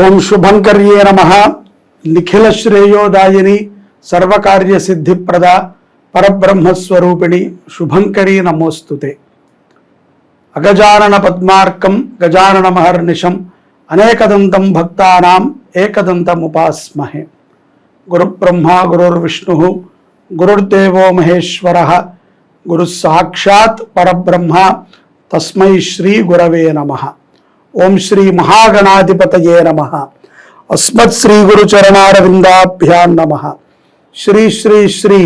ఓం శుభంకర్యే నమః. నిఖిల శ్రేయోదాయిని సర్వకార్య సిద్ధిప్రద పరబ్రహ్మస్వరూపిణి శుభంకరీ నమోస్తుతే. అగజానన పద్మార్కం గజానన మహర్నిశం అనేకదంతం భక్తానాం ఏకదంతముపాస్మహే. గురుబ్రహ్మా గురుర్విష్ణుః గురుర్దేవో మహేశ్వరః గురుః సాక్షాత్ పరబ్రహ్మ తస్మై శ్రీ గురవే నమః. ఓం శ్రీ మహాగణాధిపతయే నమః. అస్మత్ శ్రీ గురు చరణారవిందాభ్యాం నమః. శ్రీ శ్రీ శ్రీ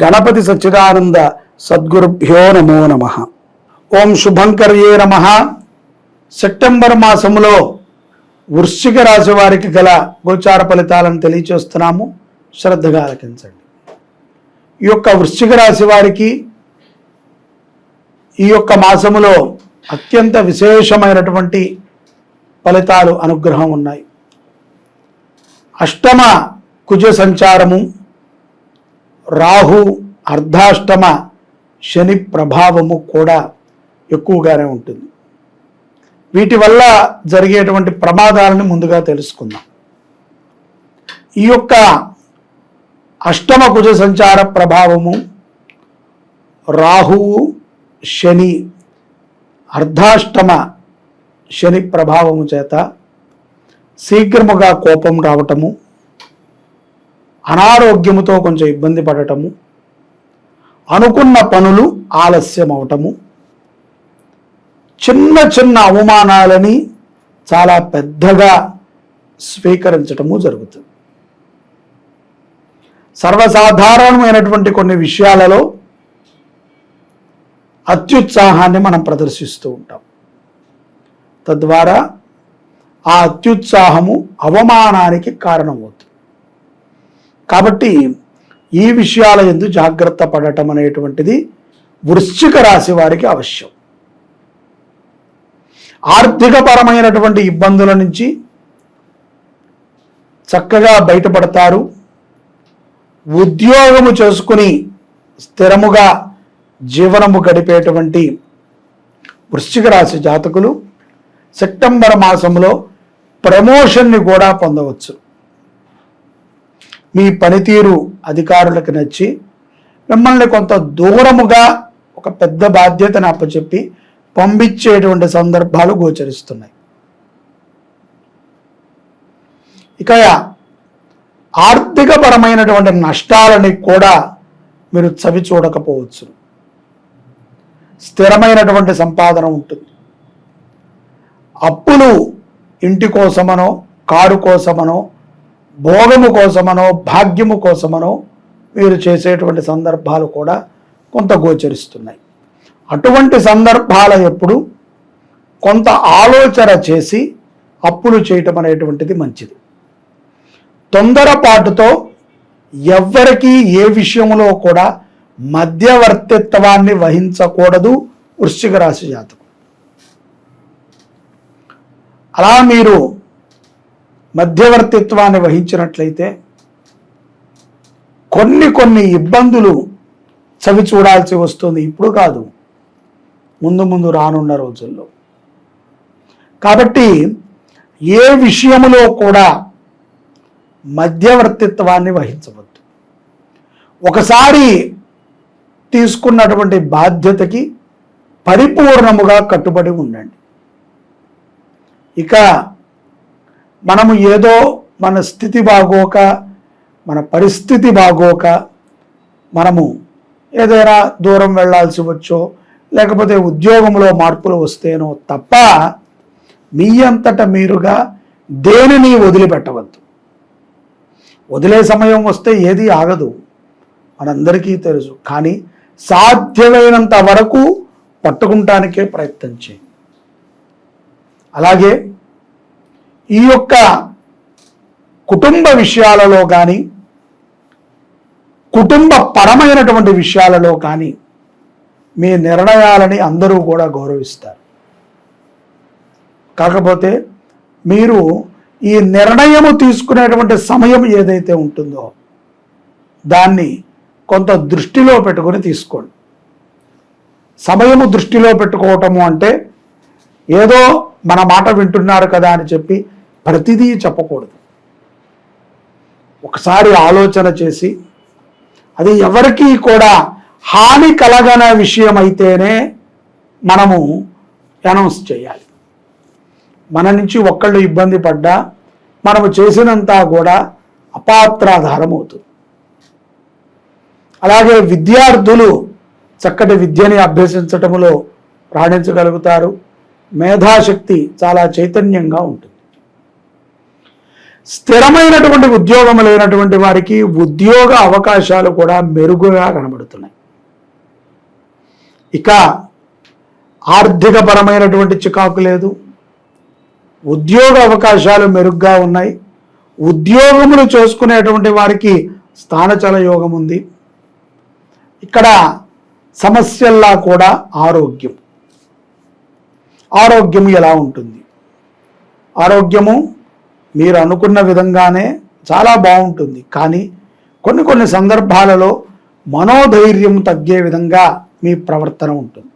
గణపతి సచ్చిదానంద సద్గురుభ్యో నమో నమః. ఓం శుభంకర్యే నమః. సెప్టెంబర్ మాసములో వృశ్చిక రాశి వారికి గల గోచార ఫలితాలను తెలియచేస్తున్నాము, శ్రద్ధగా ఆలకించండి. ఈ యొక్క వృశ్చిక రాశి వారికి ఈ యొక్క మాసములో అత్యంత విశేషమైనటువంటి ఫలితాలు అనుగ్రహం ఉన్నాయి. అష్టమ కుజ సంచారము, రాహు అర్ధాష్టమ శని ప్రభావము కూడా ఎక్కువగానే ఉంటుంది. వీటి వల్ల జరిగేటువంటి ప్రమాదాలను ముందుగా తెలుసుకుందాం. ఈ యొక్క అష్టమ కుజ సంచార ప్రభావము, రాహువు శని అర్ధాష్టమ శని ప్రభావము చేత శీఘ్రముగా కోపం రావటము, అనారోగ్యముతో కొంచెం ఇబ్బంది పడటము, అనుకున్న పనులు ఆలస్యం అవటము, చిన్న చిన్న అవమానాలని చాలా పెద్దగా స్వీకరించటము జరుగుతుంది. సర్వసాధారణమైనటువంటి కొన్ని విషయాలలో అత్యుత్సాహాన్ని మనం ప్రదర్శిస్తూ ఉంటాం. తద్వారా ఆ అత్యుత్సాహము అవమానానికి కారణమవుతుంది. కాబట్టి ఈ విషయాల యందు జాగ్రత్త పడటం అనేటువంటిది వృశ్చిక రాశి వారికి అవశ్యం. ఆర్థికపరమైనటువంటి ఇబ్బందుల నుంచి చక్కగా బయటపడతారు. ఉద్యోగము చేసుకుని స్థిరముగా జీవనము గడిపేటువంటి వృశ్చిక రాశి జాతకులు సెప్టెంబర్ మాసంలో ప్రమోషన్ని కూడా పొందవచ్చు. మీ పనితీరు అధికారులకు నచ్చి మిమ్మల్ని కొంత దూరముగా ఒక పెద్ద బాధ్యతను అప్పచెప్పి పంపించేటువంటి సందర్భాలు గోచరిస్తున్నాయి. ఇక ఆర్థికపరమైనటువంటి నష్టాలని కూడా మీరు చవి చూడకపోవచ్చు. స్థిరమైనటువంటి సంపాదన ఉంటుంది. అప్పులు ఇంటి కోసమనో, కారు కోసమనో, భోగము కోసమనో, భాగ్యము కోసమనో మీరు చేసేటువంటి సందర్భాలు కూడా కొంత గోచరిస్తున్నాయి. అటువంటి సందర్భాల ఎప్పుడు కొంత ఆలోచన చేసి అప్పులు చేయటం అనేటువంటిది మంచిది. తొందరపాటుతో ఎవ్వరికీ ఏ విషయంలో కూడా మధ్యవర్తిత్వాన్ని వహించకూడదు వృశ్చిక రాశి జాతకులు. అలా మీరు మధ్యవర్తిత్వాన్ని వహించినట్లయితే కొన్ని ఇబ్బందులు చవి చూడాల్సి వస్తుంది. ఇప్పుడు కాదు, ముందు రానున్న రోజుల్లో. కాబట్టి ఏ విషయములో కూడా మధ్యవర్తిత్వాన్ని వహించవద్దు. ఒకసారి తీసుకున్నటువంటి బాధ్యతకి పరిపూర్ణముగా కట్టుబడి ఉండండి. ఇక మనము ఏదో మన స్థితి బాగోక, మన పరిస్థితి బాగోక మనము ఏదైనా దూరం వెళ్ళాల్సి వచ్చో, లేకపోతే ఉద్యోగంలో మార్పులు వస్తేనో తప్ప మీ అంతట మీరుగా దేనిని వదిలిపెట్టవద్దు. వదిలే సమయం వస్తే ఏది ఆగదు, మనందరికీ తెలుసు. కానీ సాధ్యమైనంత వరకు పట్టుకుంటానికే ప్రయత్నం చేయండి. అలాగే ఈ యొక్క కుటుంబ విషయాలలో కానీ, కుటుంబ పరమైనటువంటి విషయాలలో కానీ మీ నిర్ణయాలని అందరూ కూడా గౌరవిస్తారు. కాకపోతే మీరు ఈ నిర్ణయము తీసుకునేటువంటి సమయం ఏదైతే ఉంటుందో దాన్ని కొంత దృష్టిలో పెట్టుకొని తీసుకోండి. సమయము దృష్టిలో పెట్టుకోవటము అంటే ఏదో మన మాట వింటున్నారు కదా అని చెప్పి ప్రతిదీ చెప్పకూడదు. ఒకసారి ఆలోచన చేసి అది ఎవరికీ కూడా హాని కలగన విషయం అయితేనే మనము అనౌన్స్ చేయాలి. మన నుంచి ఒక్కళ్ళు ఇబ్బంది పడ్డా మనము చేసినంతా కూడా అపాత్రాధారం అవుతుంది. అలాగే విద్యార్థులు చక్కటి విద్యని అభ్యసించటంలో రాణించగలుగుతారు. మేధాశక్తి చాలా చైతన్యంగా ఉంటుంది. స్థిరమైనటువంటి ఉద్యోగం లేనటువంటి వారికి ఉద్యోగ అవకాశాలు కూడా మెరుగుగా కనబడుతున్నాయి. ఇక ఆర్థికపరమైనటువంటి చికాకు లేదు. ఉద్యోగ అవకాశాలు మెరుగ్గా ఉన్నాయి. ఉద్యోగములు చేసుకునేటువంటి వారికి స్థానచల యోగం ఉంది. ఇక్కడ సమస్యల్లా కూడా ఆరోగ్యం ఎలా ఉంటుంది? ఆరోగ్యము మీరు అనుకున్న విధంగానే చాలా బాగుంటుంది. కానీ కొన్ని సందర్భాలలో మనోధైర్యం తగ్గే విధంగా మీ ప్రవర్తన ఉంటుంది.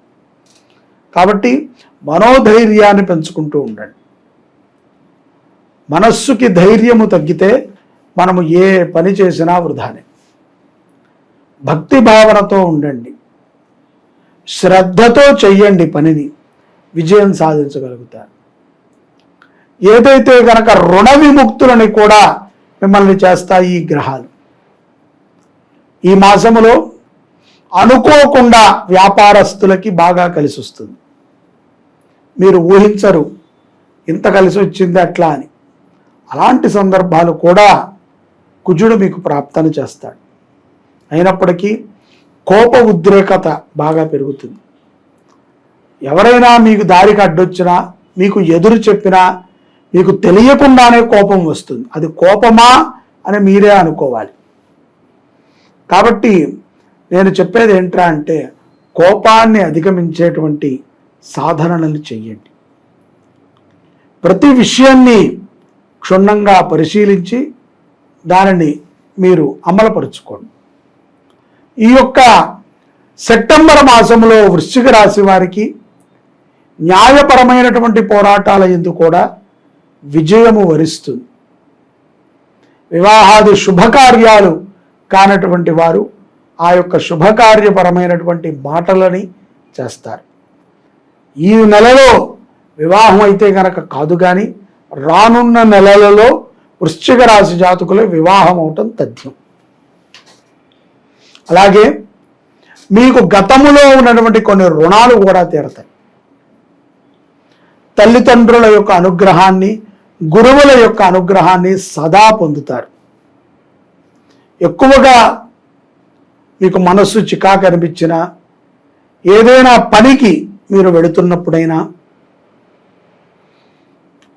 కాబట్టి మనోధైర్యాన్ని పెంచుకుంటూ ఉండండి. మనస్సుకి ధైర్యము తగ్గితే మనము ఏ పని చేసినా వృధానే. భక్తి భావనతో ఉండండి. శ్రద్ధతో చెయ్యండి పనిని, విజయం సాధించగలుగుతారు. ఏదైతే గనక రుణ విముక్తులని కూడా మిమ్మల్ని చేస్తాయి ఈ గ్రహాలు. ఈ మాసములో అనుకోకుండా వ్యాపారస్తులకి బాగా కలిసి వస్తుంది. మీరు ఊహించరు ఇంత కలిసి వచ్చింది అట్లా అని. అలాంటి సందర్భాలు కూడా కుజుడు మీకు ప్రాప్తన చేస్తాడు. అయినప్పటికీ కోప ఉద్రేకత బాగా పెరుగుతుంది. ఎవరైనా మీకు దారికి అడ్డొచ్చినా, మీకు ఎదురు చెప్పినా మీకు తెలియకుండానే కోపం వస్తుంది. అది కోపమా అని మీరే అనుకోవాలి. కాబట్టి నేను చెప్పేది ఏంట్రా అంటే, కోపాన్ని అధిగమించేటువంటి సాధనలను చెయ్యండి. ప్రతి విషయాన్ని క్షుణ్ణంగా పరిశీలించి దానిని మీరు అమలుపరుచుకోండి. ఈ యొక్క సెప్టెంబర్ మాసంలో వృశ్చిక రాశి వారికి న్యాయపరమైనటువంటి పోరాటాల యందు కూడా విజయము వరిస్తుంది. వివాహాది శుభకార్యాలు కానటువంటి వారు ఆ యొక్క శుభకార్యపరమైనటువంటి మాటలని చేస్తారు. ఈ నెలలో వివాహం అయితే గనక కాదు, కానీ రానున్న నెలలలో వృశ్చిక రాశి జాతకులు వివాహం అవటం తథ్యం. అలాగే మీకు గతములో ఉన్నటువంటి కొన్ని రుణాలు కూడా తీరతాయి. తల్లిదండ్రుల యొక్క అనుగ్రహాన్ని, గురువుల యొక్క అనుగ్రహాన్ని సదా పొందుతారు. ఎక్కువగా మీకు మనస్సు చికాకు అనిపించినా, ఏదైనా పనికి మీరు వెళుతున్నప్పుడైనా,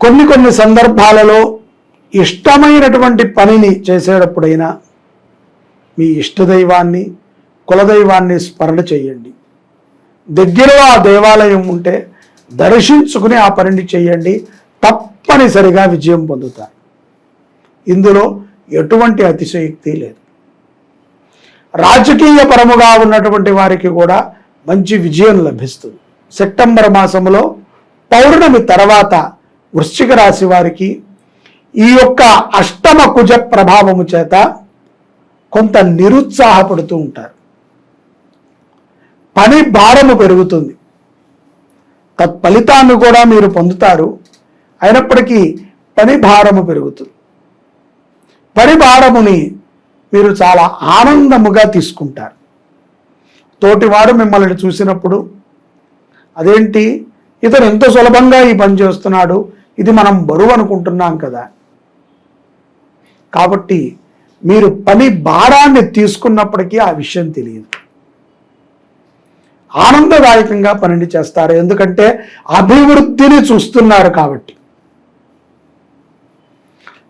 కొన్ని సందర్భాలలో ఇష్టమైనటువంటి పనిని చేసేటప్పుడైనా మీ ఇష్టదైవాన్ని, కులదైవాన్ని స్మరణ చేయండి. దగ్గరలో ఆ దేవాలయం ఉంటే దర్శించుకుని ఆ పనిని చేయండి. తప్పనిసరిగా విజయం పొందుతారు. ఇందులో ఎటువంటి అతిశయోక్తి లేదు. రాజకీయ పరముగా ఉన్నటువంటి వారికి కూడా మంచి విజయం లభిస్తుంది. సెప్టెంబర్ మాసంలో పౌర్ణమి తర్వాత వృశ్చిక రాశి వారికి ఈ యొక్క అష్టమ కుజ ప్రభావము చేత కొంత నిరుత్సాహపడుతూ ఉంటారు. పని భారము పెరుగుతుంది. తత్ఫలితాన్ని కూడా మీరు పొందుతారు. అయినప్పటికీ పని భారము పెరుగుతుంది. పని భారముని మీరు చాలా ఆనందముగా తీసుకుంటారు. తోటివాడు మిమ్మల్ని చూసినప్పుడు, అదేంటి ఇతను ఎంత సులభంగా ఈ పని చేస్తున్నాడు, ఇది మనం బరువు అనుకుంటున్నాం కదా. కాబట్టి మీరు పని భారాన్ని తీసుకున్నప్పటికీ ఆ విషయం తెలియదు. ఆనందదాయకంగా పనిని చేస్తారు. ఎందుకంటే అభివృద్ధిని చూస్తున్నారు కాబట్టి.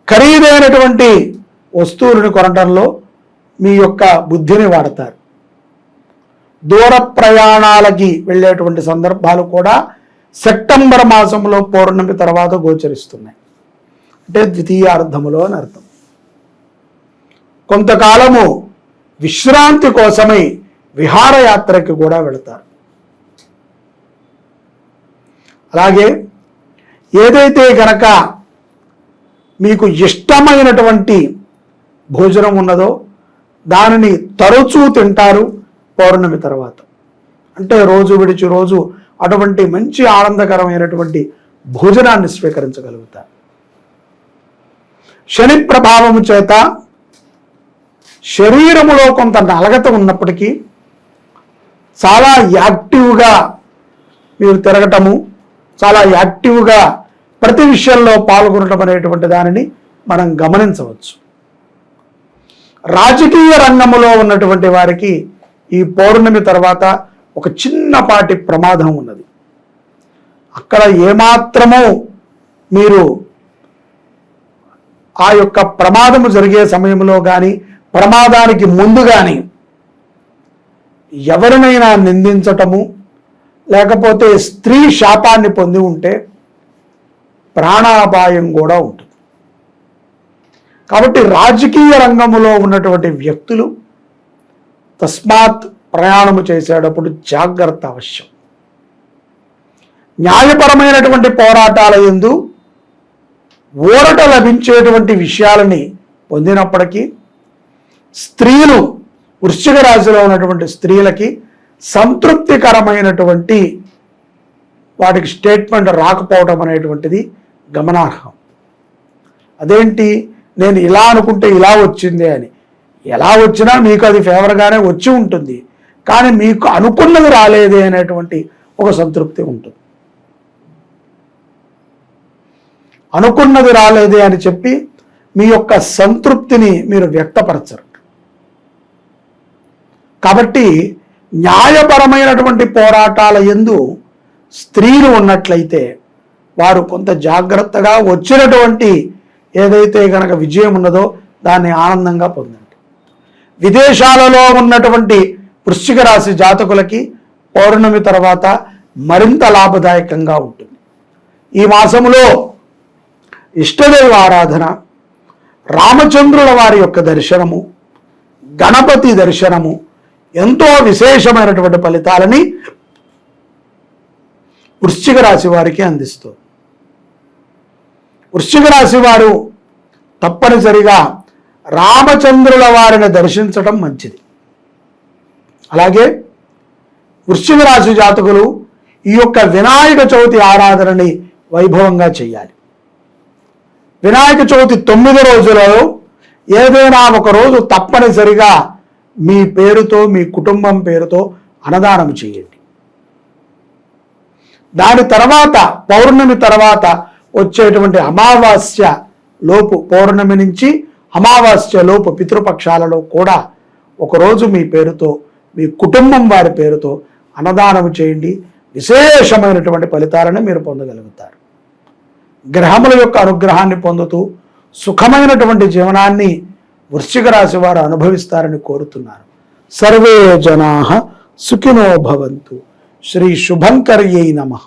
ఖరీదైనటువంటి వస్తువులను కొనడంలో మీ యొక్క బుద్ధిని వాడతారు. దూర ప్రయాణాలకి వెళ్ళేటువంటి సందర్భాలు కూడా సెప్టెంబర్ మాసంలో పౌర్ణమి తర్వాత గోచరిస్తున్నాయి. అంటే ద్వితీయార్థములో అని అర్థం. కొంతకాలము విశ్రాంతి కోసమై విహారయాత్రకి కూడా వెళతారు. అలాగే ఏదైతే గనక మీకు ఇష్టమైనటువంటి భోజనం ఉన్నదో దానిని తరచూ తింటారు పౌర్ణమి తర్వాత. అంటే రోజు విడిచి రోజు అటువంటి మంచి ఆనందకరమైనటువంటి భోజనాన్ని స్వీకరించగలుగుతారు. శని ప్రభావము చేత శరీరములో కొంత నలగత ఉన్నప్పటికీ చాలా యాక్టివ్గా మీరు తిరగటము, చాలా యాక్టివ్గా ప్రతి విషయంలో పాల్గొనడం అనేటువంటి దానిని మనం గమనించవచ్చు. రాజకీయ రంగంలో ఉన్నటువంటి వారికి ఈ పౌర్ణమి తర్వాత ఒక చిన్నపాటి ప్రమాదం ఉన్నది. అక్కడ ఏమాత్రమో మీరు ఆ యొక్క ప్రమాదము జరిగే సమయంలో కానీ ప్రమాదానికి ముందు కానీ ఎవరినైనా నిందించటము, లేకపోతే స్త్రీ శాపాన్ని పొంది ఉంటే ప్రాణాపాయం కూడా ఉంటుంది. కాబట్టి రాజకీయ రంగంలో ఉన్నటువంటి వ్యక్తులు తస్మాత్ ప్రయాణము చేసేటప్పుడు జాగ్రత్త అవశ్యం. న్యాయపరమైనటువంటి పోరాటాల యందు ఊరట లభించేటువంటి విషయాలని పొందినప్పటికీ స్త్రీలు, వృశ్చిక రాశిలో ఉన్నటువంటి స్త్రీలకి సంతృప్తికరమైనటువంటి వాటికి స్టేట్మెంట్ రాకపోవడం అనేటువంటిది గమనార్హం. అదేంటి, నేను ఇలా అనుకుంటే ఇలా వచ్చింది అని. ఎలా వచ్చినా మీకు అది ఫేవర్గానే వచ్చి ఉంటుంది, కానీ మీకు అనుకున్నది రాలేదే అనేటువంటి ఒక సంతృప్తి ఉంటుంది. అనుకున్నది రాలేదే అని చెప్పి మీ యొక్క సంతృప్తిని మీరు వ్యక్తపరచరు. కాబట్టి న్యాయపరమైనటువంటి పోరాటాల యందు స్త్రీలు ఉన్నట్లయితే వారు కొంత జాగ్రత్తగా వచ్చినటువంటి ఏదైతే గనక విజయం ఉన్నదో దాన్ని ఆనందంగా పొందండి. విదేశాలలో ఉన్నటువంటి వృశ్చిక రాశి జాతకులకి పౌర్ణమి తర్వాత మరింత లాభదాయకంగా ఉంటుంది. ఈ మాసములో ఇష్టదైవ ఆరాధన, రామచంద్రుల వారి యొక్క దర్శనము, గణపతి దర్శనము ఎంతో విశేషమైనటువంటి ఫలితాలని వృశ్చిక రాశి వారికి అందిస్తుంది. వృశ్చిక రాశి వారు తప్పనిసరిగా రామచంద్రుల వారిని దర్శించడం మంచిది. అలాగే వృశ్చిక రాశి జాతకులు ఈ యొక్క వినాయక చవితి ఆరాధనని వైభవంగా చేయాలి. వినాయక చవితి 9 రోజులలో ఏదైనా ఒక రోజు తప్పనిసరిగా మీ పేరుతో, మీ కుటుంబం పేరుతో అన్నదానం చేయండి. దాని తర్వాత పౌర్ణమి తర్వాత వచ్చేటువంటి అమావాస్య లోపు, పౌర్ణమి నుంచి అమావాస్య లోపు పితృపక్షాలలో కూడా ఒకరోజు మీ పేరుతో, మీ కుటుంబం వారి పేరుతో అన్నదానం చేయండి. విశేషమైనటువంటి ఫలితాలను మీరు పొందగలుగుతారు. గ్రహముల యొక్క అనుగ్రహాన్ని పొందుతూ సుఖమైనటువంటి జీవనాన్ని వృశ్చిక రాశి వారు అనుభవిస్తారని కోరుతున్నారు. సర్వే జనాః సుఖినో భవంతు. శ్రీ శుభంకర్యై నమః.